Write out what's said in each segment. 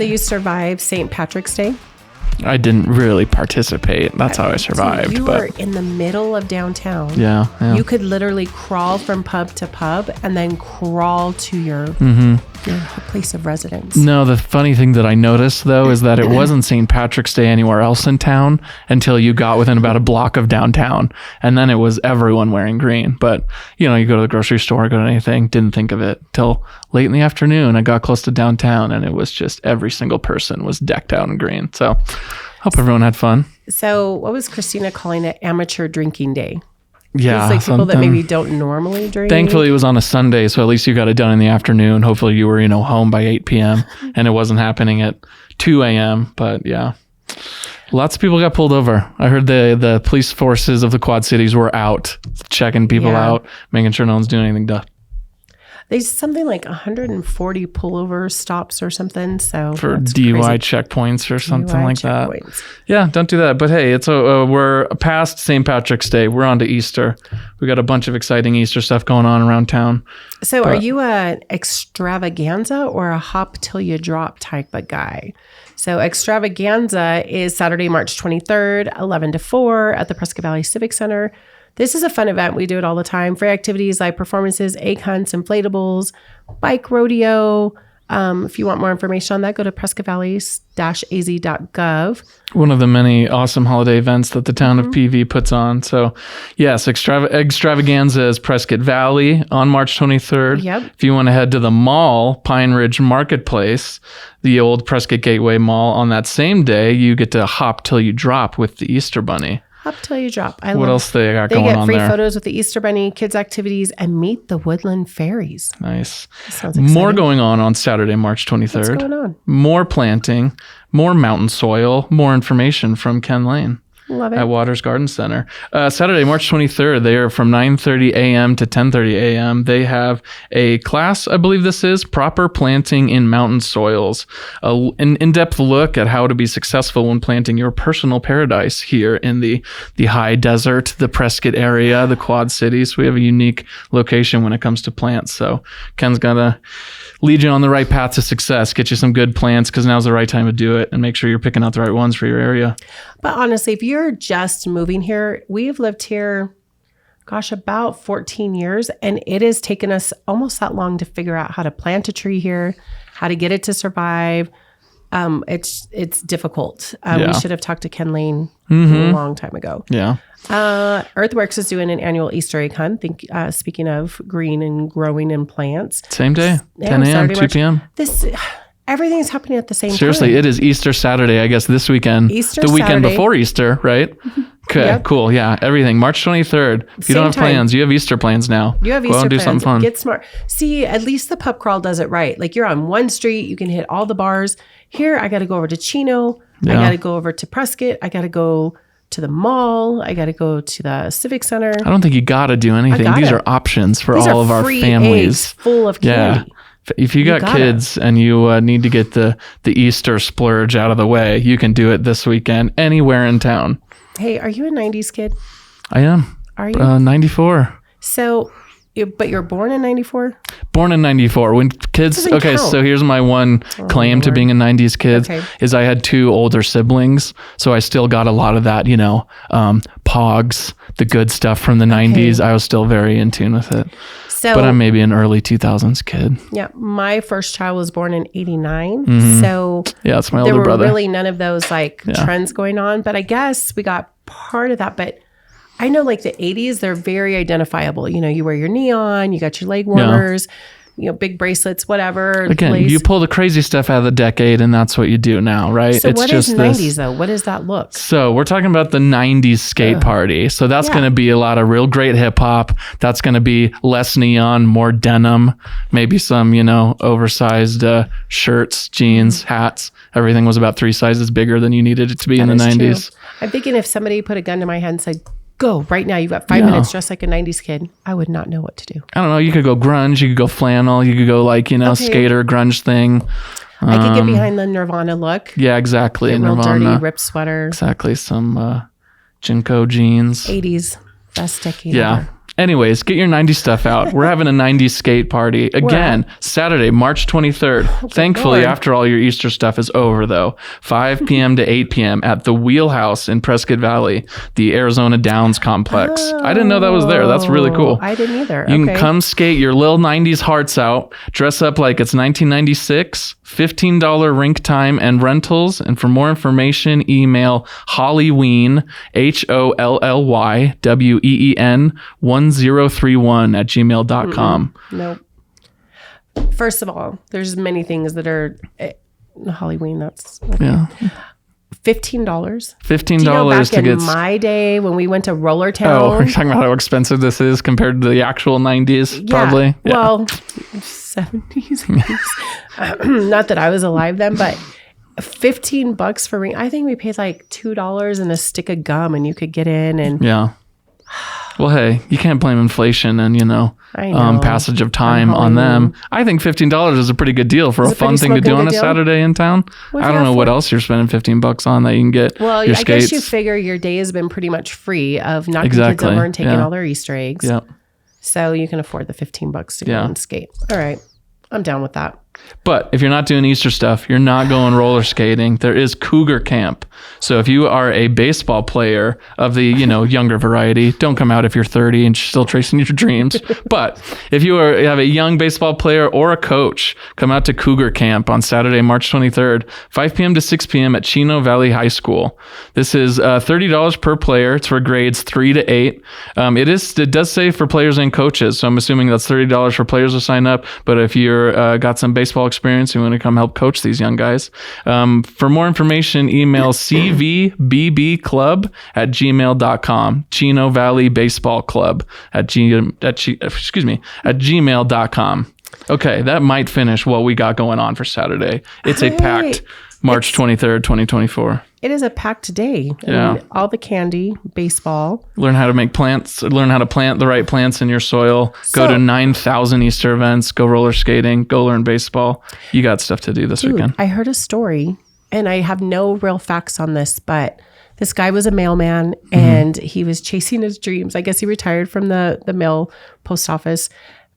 So you survived St. Patrick's Day? I didn't really participate. That's how I survived. So you were in the middle of downtown. Yeah. You could literally crawl from pub to pub and then crawl to your place of residence. No, the funny thing that I noticed, though, is that it wasn't St. Patrick's Day anywhere else in town until you got within about a block of downtown. And then it was everyone wearing green. But, you go to the grocery store, go to anything, didn't think of it till late in the afternoon. I got close to downtown and it was just every single person was decked out in green. So hope everyone had fun. So what was Christina calling it? Amateur drinking day. Yeah. It's like people that maybe don't normally drink. Thankfully, it was on a Sunday, so at least you got it done in the afternoon. Hopefully you were, home by 8 p.m. and it wasn't happening at 2 a.m. But yeah, lots of people got pulled over. I heard the police forces of the Quad Cities were out checking people out, making sure no one's doing anything dumb. There's something like 140 pullover stops or something. So for DUI crazy. Checkpoints or something DUI like checkpoints. That. Yeah, don't do that. But hey, it's we're past St. Patrick's Day. We're on to Easter. We got a bunch of exciting Easter stuff going on around town. So are you an extravaganza or a hop till you drop type of guy? So extravaganza is Saturday, March 23rd, 11 to 4 at the Prescott Valley Civic Center. This is a fun event. We do it all the time. Free activities, live performances, egg hunts, inflatables, bike rodeo. If you want more information on that, go to prescottvalley-az.gov. One of the many awesome holiday events that the town of PV puts on. So yes, Extravaganza is Prescott Valley on March 23rd. Yep. If you want to head to the mall, Pine Ridge Marketplace, the old Prescott Gateway Mall, on that same day, you get to hop till you drop with the Easter Bunny. Up till you drop. What else they got going on there? They get free photos with the Easter Bunny, kids activities, and meet the woodland fairies. Nice. Sounds exciting. More going on Saturday, March 23rd. What's going on? More planting, more mountain soil, more information from Ken Lane. Love it. At Waters Garden Center. Saturday, March 23rd, they are from 9:30 a.m. to 10:30 a.m. They have a class, I believe this is, Proper Planting in Mountain Soils. An in-depth look at how to be successful when planting your personal paradise here in the high desert, the Prescott area, the Quad Cities. We have a unique location when it comes to plants. So Ken's got to lead you on the right path to success, get you some good plants because now's the right time to do it, and make sure you're picking out the right ones for your area. But honestly, if you're just moving here, we've lived here, about 14 years, and it has taken us almost that long to figure out how to plant a tree here, how to get it to survive. It's difficult. We should have talked to Ken Lane a long time ago. Yeah. Earthworks is doing an annual Easter egg hunt. Speaking of green and growing in plants. Same day, 10 a.m., 2 p.m. Everything's happening at the same time. Seriously, it is Easter Saturday, I guess, this weekend. The weekend before Easter, right? Okay, yep. Cool. Yeah, everything. March 23rd. If you don't have plans, you have Easter plans now. You have Easter plans. Go and do something fun. Get smart. See, at least the pub crawl does it right. Like you're on one street, you can hit all the bars. Here, I got to go over to Chino. Yeah. I got to go over to Prescott. I got to go to the mall. I got to go to the Civic Center. I don't think you got to do anything. These are options for all of our families. Full of candy. Yeah. If you got kids and you need to get the Easter splurge out of the way, you can do it this weekend anywhere in town. Hey, are you a 90s kid? I am. Are you? 94. So, but you're born in 94? Born in 94. When kids, okay, count. So here's my one claim to being a 90s kid is I had 2 older siblings. So I still got a lot of that, Pogs, the good stuff from the 90s. I was still very in tune with it. So, but I'm maybe an early 2000s kid. Yeah. My first child was born in 89. So yeah, it's my older brother. There were really none of those trends going on. But I guess we got part of that. But I know the 80s, they're very identifiable. You wear your neon, you got your leg warmers, big bracelets, whatever. Again, you pull the crazy stuff out of the decade and that's what you do now, right? So what is 90s though? What does that look? So we're talking about the 90s skate party. So that's going to be a lot of real great hip hop. That's going to be less neon, more denim, maybe some, oversized shirts, jeans, hats. Everything was about 3 sizes bigger than you needed it to be in the 90s. True. I'm thinking if somebody put a gun to my head and said, go right now, you've got 5 minutes dressed like a 90s kid, I would not know what to do. I don't know. You could go grunge, you could go flannel, you could go skater grunge thing. I could get behind the Nirvana look. Yeah, exactly. Nirvana. Real dirty ripped sweater. Exactly. Some Jinko jeans. 80s. Best decade ever. Anyways, get your 90s stuff out. We're having a 90s skate party again, Saturday, March 23rd. Thankfully, after all your Easter stuff is over, though, 5 p.m. to 8 p.m. at the Wheelhouse in Prescott Valley, the Arizona Downs complex. I didn't know that was there. That's really cool. I didn't either. You can come skate your little 90s hearts out, dress up like it's 1996, $15 rink time and rentals. And for more information, email Hollyween, HOLLYWEEN 1031 at gmail.com. Nope. First of all, there's many things that are Halloween. That's yeah. $15. $15 Do you know, back to get. In my day when we went to Roller Town. Oh, we're talking about how expensive this is compared to the actual 90s, yeah, probably. Yeah. Well, 70s. Not that I was alive then, but $15 for ring. I think we paid like $2 and a stick of gum, and you could get in. And yeah. Well, hey, you can't blame inflation and, passage of time on them. I think $15 is a pretty good deal for a fun thing to do on a Saturday in town. I don't know what else you're spending $15 on that you can get. Well, your I skates. guess you figure your day has been pretty much free of knocking kids over and taking all their Easter eggs. Yep. So you can afford the $15 to go and skate. All right. I'm down with that. But if you're not doing Easter stuff, you're not going roller skating, there is Cougar Camp. So if you are a baseball player of the, younger variety, don't come out if you're 30 and still chasing your dreams. But if you have a young baseball player or a coach, come out to Cougar Camp on Saturday, March 23rd, 5 p.m. to 6 p.m. at Chino Valley High School. This is $30 per player. It's for grades 3 to 8. It does say for players and coaches. So I'm assuming that's $30 for players to sign up. But if you're got some baseball experience, you want to come help coach these young guys. For more information, email cvbbclub@gmail.com. Chino Valley Baseball Club at gmail.com. Okay, that might finish what we got going on for Saturday. It's a packed March 23rd, 2024. It is a packed day. I mean, all the candy, baseball. Learn how to make plants, learn how to plant the right plants in your soil. Go to 9,000 Easter events, go roller skating, go learn baseball. You got stuff to do this weekend. I heard a story, and I have no real facts on this, but this guy was a mailman and he was chasing his dreams. I guess he retired from the mail post office.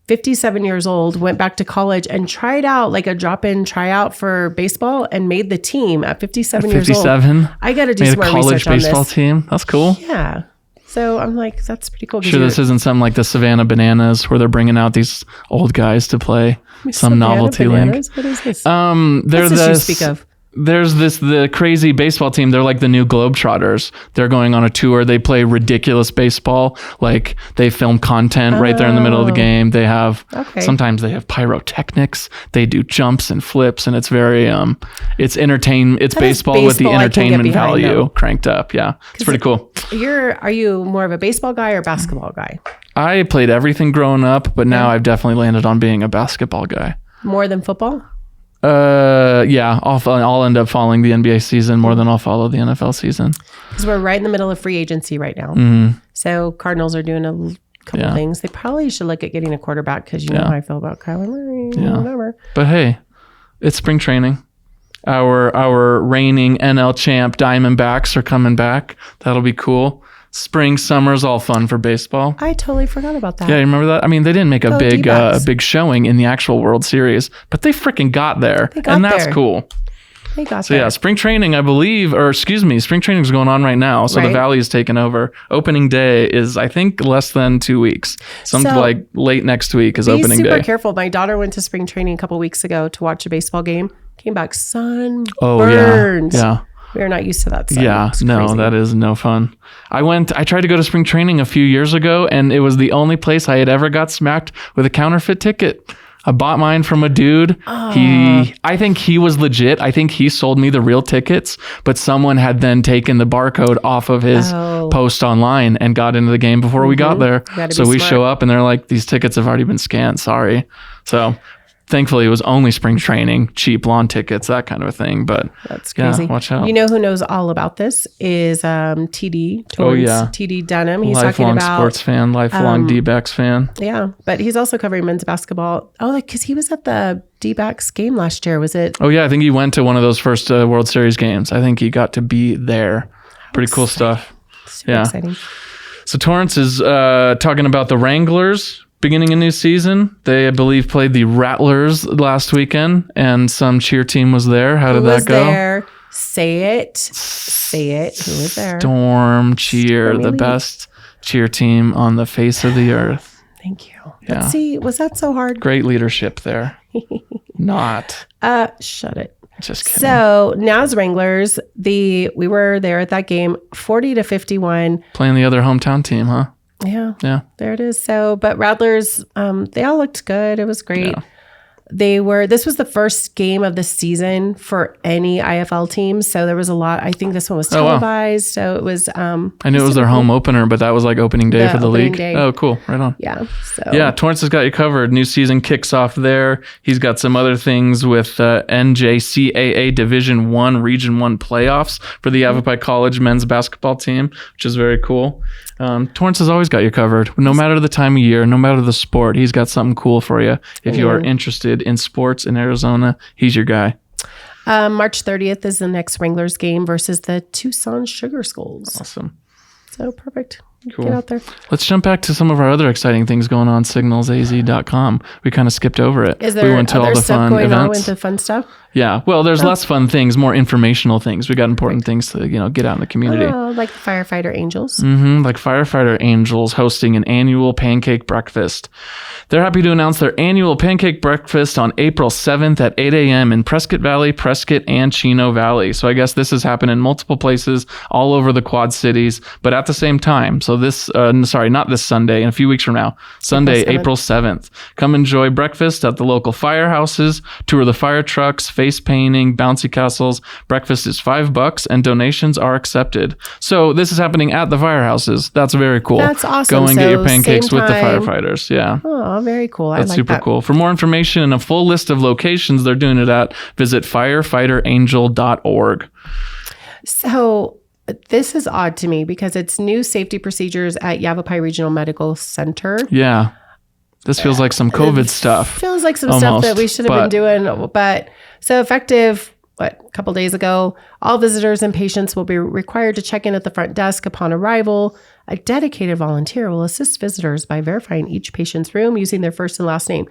57 years old, went back to college and tried out like a drop-in tryout for baseball and made the team at 57 years old. 57? I got to do some more research on this. College baseball team? That's cool. Yeah. So I'm like, that's pretty cool. Sure, this isn't something like the Savannah Bananas where they're bringing out these old guys to play some novelty league. What is this? What's this you speak of? There's the crazy baseball team. They're like the new Globetrotters. They're going on a tour. They play ridiculous baseball. Like they film content right there in the middle of the game. They have, sometimes they have pyrotechnics. They do jumps and flips, and it's very, it's baseball with the entertainment value cranked up. Yeah. It's pretty cool. Are you more of a baseball guy or basketball guy? I played everything growing up, but now I've definitely landed on being a basketball guy. More than football? Yeah, I'll end up following the NBA season more than I'll follow the NFL season. Because we're right in the middle of free agency right now. So Cardinals are doing a couple things. They probably should look at getting a quarterback because you know how I feel about Kyler Murray. Yeah. Whatever. But hey, it's spring training. Our reigning NL champ Diamondbacks are coming back. That'll be cool. Spring, summer's all fun for baseball. I totally forgot about that. Yeah, you remember that? I mean, they didn't make a big showing in the actual World Series, but they freaking got there. That's cool. They got there. So yeah, spring training, spring training is going on right now. So the Valley is taking over. Opening day is, I think, less than 2 weeks. Something like late next week is opening day. Be super careful. My daughter went to spring training a couple weeks ago to watch a baseball game. Came back sunburned. Oh, yeah. We are not used to that. Yeah, no, that is no fun. I tried to go to spring training a few years ago, and it was the only place I had ever got smacked with a counterfeit ticket. I bought mine from a dude. I think he was legit. I think he sold me the real tickets, but someone had then taken the barcode off of his post online and got into the game before we got there. So we show up and they're like, these tickets have already been scanned. Sorry. So thankfully, it was only spring training, cheap lawn tickets, that kind of a thing. But that's crazy. Yeah, watch out. You know who knows all about this is TD. TD Dunham. He's talking about lifelong sports fan, lifelong D-backs fan. Yeah, but he's also covering men's basketball. Oh, because he was at the D-backs game last year. Was it? Oh yeah, I think he went to one of those first World Series games. I think he got to be there. Pretty cool stuff. Super exciting. So Torrance is talking about the Wranglers beginning a new season. They, I believe, played the Rattlers last weekend, and some cheer team was there. How did that go? There? Say it. Say it. Who was there? Storm Cheer, the best cheer team on the face of the earth. Thank you. Yeah. Let's see, was that so hard? Great leadership there. Not. Shut it. Just kidding. So Naz Wranglers, we were there at that game, 40-51. Playing the other hometown team, huh? Yeah. There it is. So, but Rattlers, they all looked good. It was great. Yeah. This was the first game of the season for any IFL team. So there was a lot. I think this one was televised. So it was, I knew it was their home opener, but that was like opening day for the league. Day. Oh, cool. Right on. Yeah. Yeah. Torrance has got you covered. New season kicks off there. He's got some other things with NJCAA Division 1 Region 1 playoffs for the Yavapai College men's basketball team, which is very cool. Torrance has always got you covered. No matter the time of year, no matter the sport, he's got something cool for you. If you are interested in sports in Arizona, he's your guy. March 30th is the next Wranglers game versus the Tucson Sugar Skulls. Awesome. So perfect. Cool. Get out there. Let's jump back to some of our other exciting things going on signalsaz.com. We kind of skipped over it. Is there we went to other all the stuff fun going events. on with the fun stuff? Yeah. Well, there's less fun things, more informational things. We got important things to, get out in the community. Oh, like Firefighter Angels. Like Firefighter Angels hosting an annual pancake breakfast. They're happy to announce their annual pancake breakfast on April 7th at 8 a.m. in Prescott Valley, Prescott, and Chino Valley. So I guess this has happened in multiple places all over the Quad Cities, but at the same time. So not this Sunday, in a few weeks from now, Sunday, April 7th. Come enjoy breakfast at the local firehouses, tour the fire trucks, face painting, bouncy castles. Breakfast is $5 and donations are accepted. So this is happening at the firehouses. That's very cool. That's awesome. Go and get your pancakes with the firefighters. Yeah. Oh, very cool. That's super cool. For more information and a full list of locations they're doing it at, visit firefighterangel.org. So this is odd to me because it's new safety procedures at Yavapai Regional Medical Center. Yeah. This feels like some COVID stuff. Feels like some stuff that we should have been doing. But so effective, a couple days ago, all visitors and patients will be required to check in at the front desk upon arrival. A dedicated volunteer will assist visitors by verifying each patient's room using their first and last name.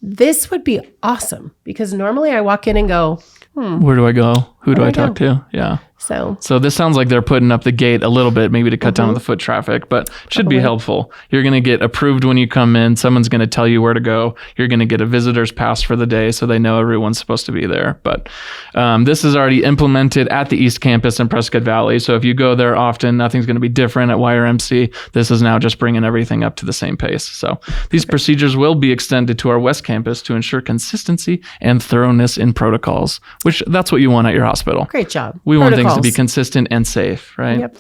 This would be awesome because normally I walk in and go, where do I go? Who do I talk to? Yeah. So this sounds like they're putting up the gate a little bit, maybe to cut down on the foot traffic, but should be helpful. You're going to get approved when you come in. Someone's going to tell you where to go. You're going to get a visitor's pass for the day so they know everyone's supposed to be there. But this is already implemented at the East Campus in Prescott Valley. So if you go there often, nothing's going to be different at YRMC. This is now just bringing everything up to the same pace. So these procedures will be extended to our West Campus to ensure consistency and thoroughness in protocols, which that's what you want at your hospital. Great job. We want things to be consistent and safe, right? Yep.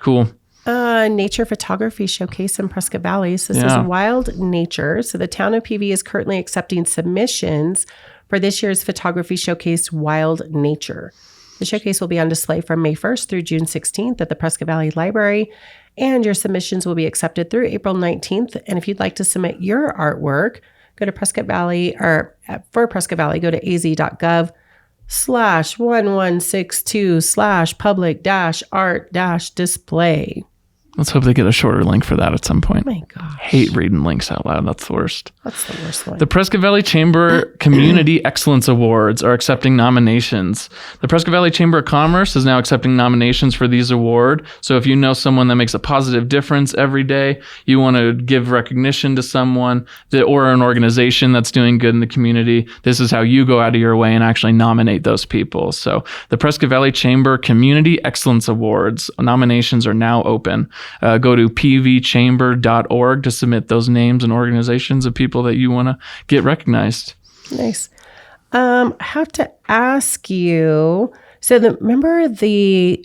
Cool. Nature photography showcase in Prescott Valley. So this is Wild Nature. So the town of PV is currently accepting submissions for this year's photography showcase, Wild Nature. The showcase will be on display from May 1st through June 16th at the Prescott Valley Library, and your submissions will be accepted through April 19th. And if you'd like to submit your artwork, go to Prescott Valley, or for Prescott Valley, go to az.gov/1162/public-art-display. Let's hope they get a shorter link for that at some point. Oh my gosh. Hate reading links out loud. That's the worst. That's the worst one. The Prescott Valley Chamber Community Excellence Awards are accepting nominations. The Prescott Valley Chamber of Commerce is now accepting nominations for these awards. So if you know someone that makes a positive difference every day, you want to give recognition to someone or an organization that's doing good in the community, this is how you go out of your way and actually nominate those people. So the Prescott Valley Chamber Community Excellence Awards nominations are now open. Go to pvchamber.org to submit those names and organizations of people that you want to get recognized. Nice. I have to ask you, so remember the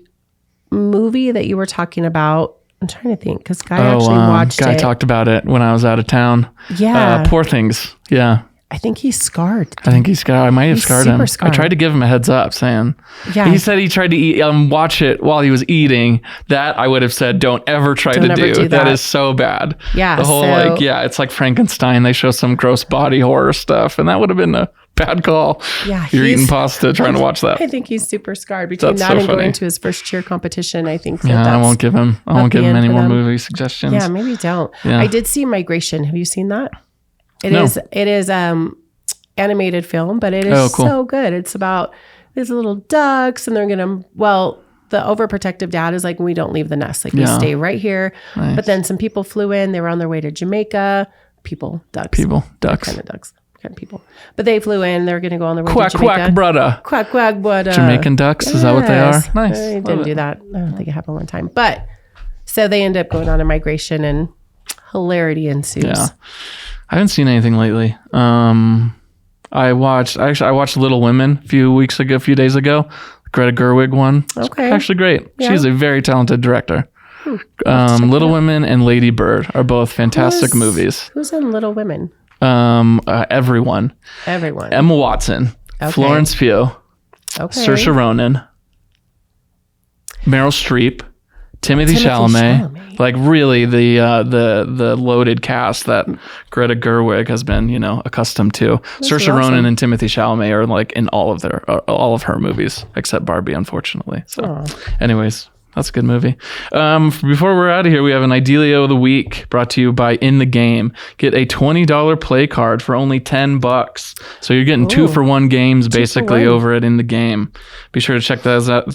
movie that you were talking about? I'm trying to think because Guy actually watched it. Guy talked about it when I was out of town. Yeah. Poor Things. Yeah. I think he's scarred. I might have scarred him. Scarred. I tried to give him a heads up saying, Yeah. he said he tried to eat, watch it while he was eating. That I would have said, don't ever try to do. That is so bad. Yeah. The whole it's like Frankenstein. They show some gross body horror stuff, and that would have been a bad call. Yeah. You're eating pasta trying to watch that. I think he's super scarred between that and going to his first cheer competition. I think. I won't give him any more movie suggestions. Yeah, maybe don't. Yeah. I did see Migration. Have you seen that? It is animated film, but it is so good. It's about these little ducks, and they're gonna the overprotective dad is like, we don't leave the nest, like we stay right here. Nice. But then some people flew in, they were on their way to Jamaica. Ducks kind of people, but they flew in, they're gonna go on their way to Jamaica. Quack brother, quack brother. Jamaican ducks, is that what they are? Nice. I didn't do that. I don't think it happened one time, but so they end up going on a migration, and hilarity ensues. I haven't seen anything lately. I watched Little Women a few days ago. Greta Gerwig one. It's actually great. Yeah. She's a very talented director. Little Women and Lady Bird are both fantastic movies. Who's in Little Women? Everyone. Emma Watson, Florence Pugh, Saoirse Ronan, Meryl Streep, Timothy Chalamet. Like really the loaded cast that Greta Gerwig has been, accustomed to. Saoirse Ronan and Timothy Chalamet are like in all of her movies except Barbie, unfortunately. So anyways, that's a good movie. Before we're out of here, we have an Idealio of the Week brought to you by In the Game. Get a $20 play card for only $10. So you're getting 2-for-1 games basically over at In the Game. Be sure to check those out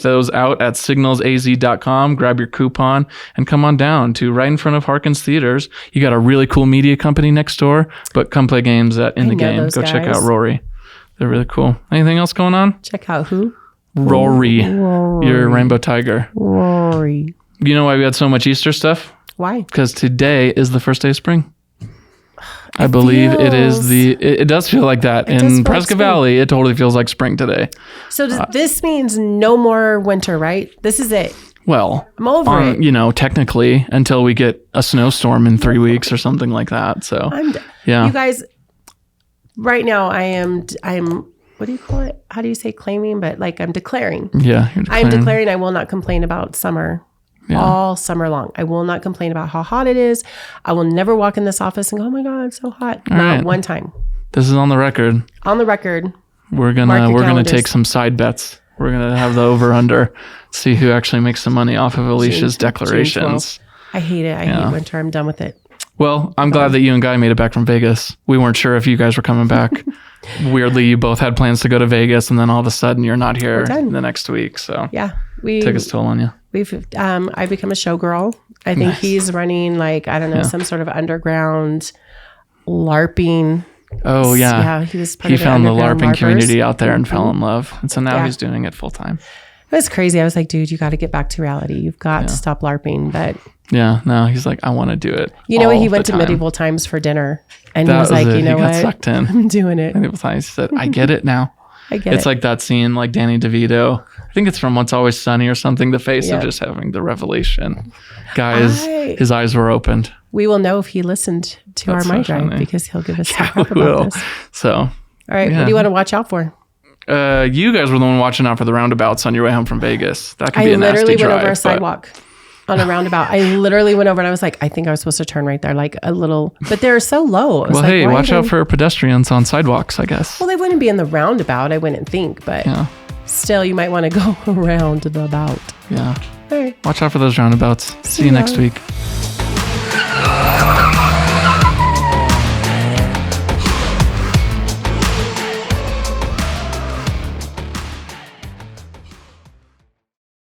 at signalsaz.com. Grab your coupon and come on down to right in front of Harkins Theaters. You got a really cool media company next door, but come play games at In the Game. Go check out Rory. They're really cool. Anything else going on? Check out who? Rory, your rainbow tiger. Rory. You know why we had so much Easter stuff? Why? Because today is the first day of spring. I believe it is it does feel like that. In Prescott Valley, it totally feels like spring today. So this means no more winter, right? This is it. Well, I'm over it. Technically, until we get a snowstorm in 3 weeks or something like that. So, you guys, right now I am what do you call it? How do you say claiming? But like I'm declaring. Yeah. I'm declaring I will not complain about summer all summer long. I will not complain about how hot it is. I will never walk in this office and go, oh my God, it's so hot. Not one time. This is on the record. On the record. We're gonna take some side bets. We're gonna have the over under, see who actually makes some money off of Alicia's declarations. I hate it. I hate winter. I'm done with it. Well, I'm glad that you and Guy made it back from Vegas. We weren't sure if you guys were coming back. Weirdly, you both had plans to go to Vegas, and then all of a sudden you're not here the next week. So took its toll on you. I've become a showgirl. I think he's running some sort of underground LARPing. Oh yeah, he found the LARPing community out there and fell in love, and so now he's doing it full time. It was crazy. I was like, dude, you got to get back to reality. You've got to stop LARPing. But no, he's like, I want to do it. You know what? He went to Medieval Times for dinner, and he was like, you know what? Sucked in. I'm doing it. Medieval Times. He said, I get it now. It's like that scene, like Danny DeVito. I think it's from Once Always Sunny or something. The face of just having the revelation. Guys, his eyes were opened. We will know if he listened to our Mind Drive because he'll give us some crap about this. So, all right, what do you want to watch out for? You guys were the one watching out for the roundabouts on your way home from Vegas. That could be a nasty drive. I literally went over a sidewalk on a roundabout. I literally went over and I was like, I think I was supposed to turn right there, like a little, but they're so low. Well, hey, watch out for pedestrians on sidewalks, I guess. Well, they wouldn't be in the roundabout, I wouldn't think, but still, you might want to go around the about. Yeah. All right. Watch out for those roundabouts. See you next week.